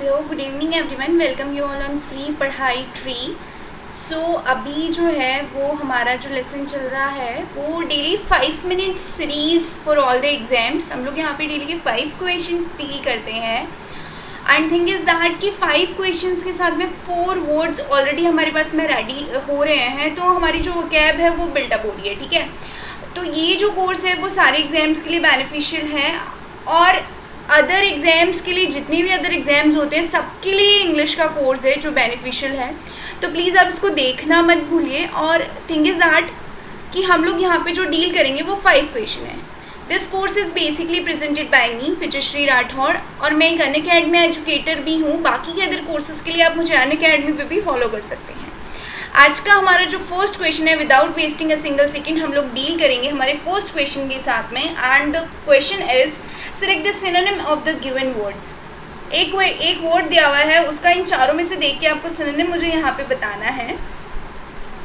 Hello, good evening everyone, welcome you all on free पढ़ाई tree. सो अभी जो है वो हमारा जो लेसन चल रहा है वो daily 5 minute series for all the exams. हम लोग यहाँ पे डेली के 5 क्वेश्चंस डील करते हैं एंड थिंग इज़ दैट कि 5 क्वेश्चंस के साथ में 4 वर्ड्स ऑलरेडी हमारे पास में रेडी हो रहे हैं, तो हमारी जो वोकैब है वो बिल्टअप हो रही है। ठीक है, तो ये जो कोर्स है वो सारे एग्ज़ाम्स के लिए बेनिफिशियल है और अदर एग्ज़ाम्स के लिए, जितने भी अदर एग्ज़ाम्स होते हैं सबके लिए इंग्लिश का कोर्स है जो बेनिफिशियल है। तो प्लीज़ आप इसको देखना मत भूलिए। और थिंग इज़ दैट कि हम लोग यहाँ पे जो डील करेंगे वो 5 क्वेश्चन है। This course is basically presented by me Vijayshree Rathore और मैं एक अनअकैडमी एजुकेटर भी हूँ। बाकी के अदर कोर्सेज़ के लिए आप मुझे अनअकैडमी पे भी फॉलो कर सकते हैं। आज का हमारा जो फर्स्ट क्वेश्चन है, without wasting a single second हम लोग डील करेंगे हमारे फर्स्ट क्वेश्चन के साथ में। And the question is select the synonym of the given words. एक वर्ड दिया हुआ है, उसका इन चारों में से देख के आपको सिनोनिम मुझे यहाँ पे बताना है।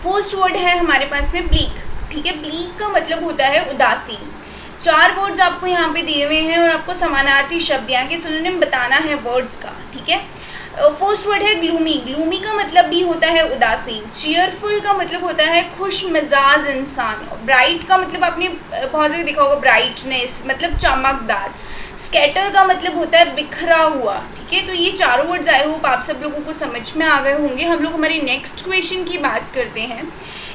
फर्स्ट वर्ड है हमारे पास में ब्लीक। ठीक है, ब्लीक का मतलब होता है उदासीन। 4 वर्ड्स आपको यहाँ पे दिए हुए हैं और आपको समानार्थी शब्द यहाँ के सिनोनिम बताना है वर्ड्स का। ठीक है, फर्स्ट वर्ड है ग्लूमी। ग्लूमी का मतलब भी होता है उदासीन। चीयरफुल का मतलब होता है खुश मिजाज इंसान। ब्राइट का मतलब आपने बहुत जगह देखा होगा, ब्राइटनेस मतलब चमकदार। स्कैटर का मतलब होता है बिखरा हुआ। ठीक है, तो ये चारों वर्ड्स आई होप आप सब लोगों को समझ में आ गए होंगे। हम लोग हमारे नेक्स्ट क्वेश्चन की बात करते हैं।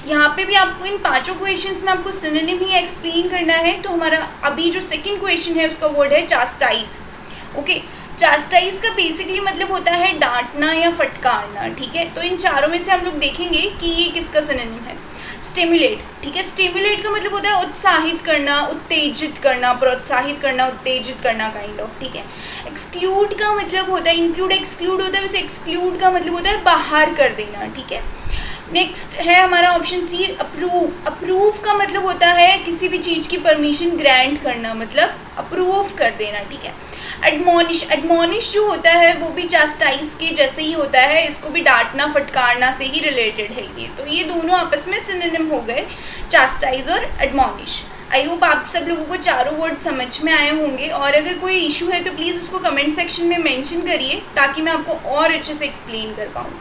यहाँ पे भी आपको इन 5 क्वेश्चंस में आपको सिनोनिम ही एक्सप्लेन करना है। तो हमारा अभी जो सेकेंड क्वेश्चन है उसका वर्ड है चास्टाइज। ओके, चास्टाइज का बेसिकली मतलब होता है डांटना या फटकारना। ठीक है, तो इन चारों में से हम लोग देखेंगे कि ये किसका सिनोनिम है। स्टिमुलेट। ठीक है, स्टिमुलेट का मतलब होता है उत्साहित करना, उत्तेजित करना, प्रोत्साहित करना, उत्तेजित करना काइंड ऑफ। ठीक है, एक्सक्लूड का मतलब होता है, इंक्लूड एक्सक्लूड होता है, वैसे एक्सक्लूड का मतलब होता है बाहर कर देना। ठीक है, नेक्स्ट है हमारा ऑप्शन सी अप्रूव। अप्रूव का मतलब होता है किसी भी चीज़ की परमिशन ग्रांट करना, मतलब अप्रूव कर देना। ठीक है, एडमोनिश। एडमोनिश जो होता है वो भी चास्टाइज के जैसे ही होता है, इसको भी डांटना फटकारना से ही रिलेटेड है ये। तो ये दोनों आपस में सिनोनिम हो गए, चास्टाइज और एडमोनिश। आई होप आप सब लोगों को चारों वर्ड समझ में आए होंगे और अगर कोई इशू है तो प्लीज़ उसको कमेंट सेक्शन में मेंशन करिए ताकि मैं आपको और अच्छे से एक्सप्लेन कर पाऊँ।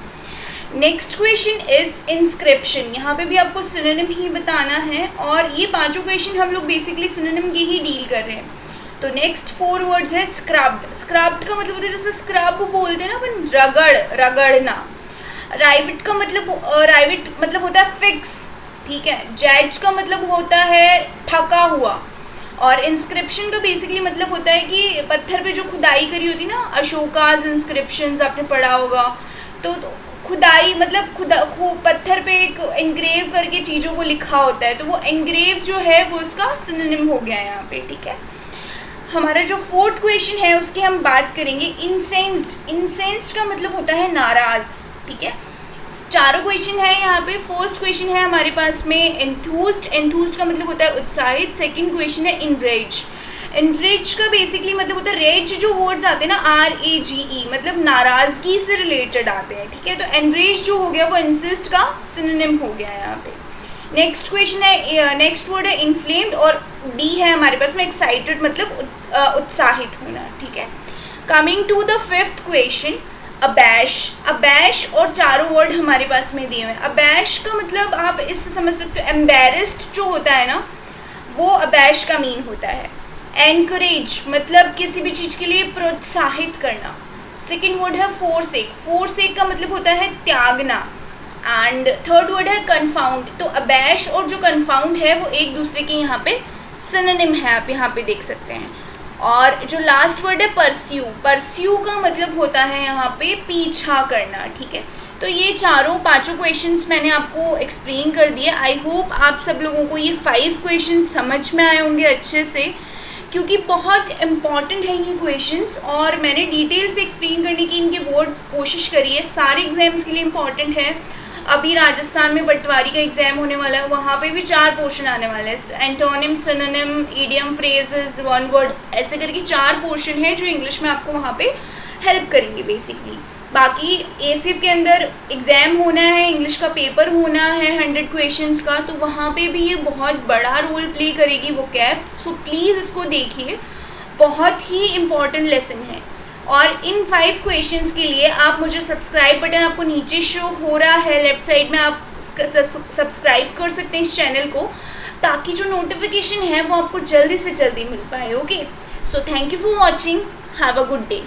Next question is inscription. यहाँ पे भी आपको सिनोनिम ही बताना है और ये 5 क्वेश्चन हम लोग बेसिकली सिनोनिम के ही डील कर रहे हैं। तो नेक्स्ट 4 वर्ड्स है स्क्रब्ड। स्क्रब्ड का मतलब होता है जैसे स्क्रब बोलते हैं ना अपन, रगड़ना। राइविट का मतलब होता है फिक्स। ठीक है, जैज का मतलब होता है थका हुआ और इंस्क्रिप्शन का बेसिकली मतलब होता है कि पत्थर पे जो खुदाई करी होती ना, अशोकाज इंस्क्रिप्शंस आपने पढ़ा होगा। तो खुदाई मतलब पत्थर पे एक एनग्रेव करके चीज़ों को लिखा होता है, तो वो एनग्रेव जो है वो इसका सिनोनिम हो गया है यहाँ पे। ठीक है, हमारा जो 4th क्वेश्चन है उसकी हम बात करेंगे इंसेंस्ड। इंसेंस्ड का मतलब होता है नाराज़। ठीक है, चारों क्वेश्चन है यहाँ पे। फर्स्ट क्वेश्चन है हमारे पास में एंथूज्ड। एंथूज्ड का मतलब होता है उत्साहित। सेकंड क्वेश्चन है इनरेज। इनरेज का बेसिकली मतलब होता है, रेज जो वर्ड्स आते हैं ना RAGE मतलब नाराज़गी से रिलेटेड आते हैं। ठीक है, तो एनरेज जो हो गया वो इंसिस्ट का सिनोनिम हो गया है यहाँ पे। नेक्स्ट क्वेश्चन है, नेक्स्ट वर्ड है इन्फ्लेम्ड और डी है हमारे पास में एक्साइटेड मतलब उत्साहित होना। ठीक है, coming to the 5th question abash. Abash और चारों वर्ड हमारे पास में दिए हुए हैं। अबैश का मतलब आप इससे समझ सकते हो एम्बेरस्ड जो होता है ना, वो अबैश का मीन होता है। एनकरेज मतलब किसी भी चीज़ के लिए प्रोत्साहित करना। सेकेंड वर्ड है फोरसेक। फोरसेक का मतलब होता है त्यागना। एंड थर्ड वर्ड है कन्फाउंड। तो अबैश और जो कन्फाउंड है वो एक दूसरे के यहाँ पे सिनोनिम है, आप यहाँ पे देख सकते हैं। और जो लास्ट वर्ड है परस्यू। परस्यू का मतलब होता है यहाँ पे पीछा करना। ठीक है, तो ये 5 क्वेश्चंस मैंने आपको एक्सप्लेन कर दिए। आई होप आप सब लोगों को ये 5 क्वेश्चन समझ में आए होंगे अच्छे से, क्योंकि बहुत इम्पॉर्टेंट है ये क्वेश्चंस और मैंने डिटेल से एक्सप्लेन करने की इनके वर्ड्स कोशिश करी है। सारे एग्जाम्स के लिए इम्पॉर्टेंट है। अभी राजस्थान में पटवारी का एग्ज़ाम होने वाला है, वहाँ पे भी 4 पोर्शन आने वाले हैं। Antonym, synonym, idiom, phrases, one word, ऐसे करके 4 पोर्शन है जो इंग्लिश में आपको वहाँ पे हेल्प करेंगे बेसिकली। बाकी एसिफ के अंदर एग्ज़ाम होना है, इंग्लिश का पेपर होना है 100 क्वेश्चंस का, तो वहाँ पे भी ये बहुत बड़ा रोल प्ले करेगी वो कैब। सो प्लीज़ इसको देखिए, बहुत ही इम्पॉर्टेंट लेसन है। और इन 5 क्वेश्चंस के लिए आप मुझे सब्सक्राइब बटन आपको नीचे शो हो रहा है लेफ्ट साइड में, आप सब्सक्राइब कर सकते हैं इस चैनल को, ताकि जो नोटिफिकेशन है वो आपको जल्दी से जल्दी मिल पाए. Okay, so thank you for watching, have a good day.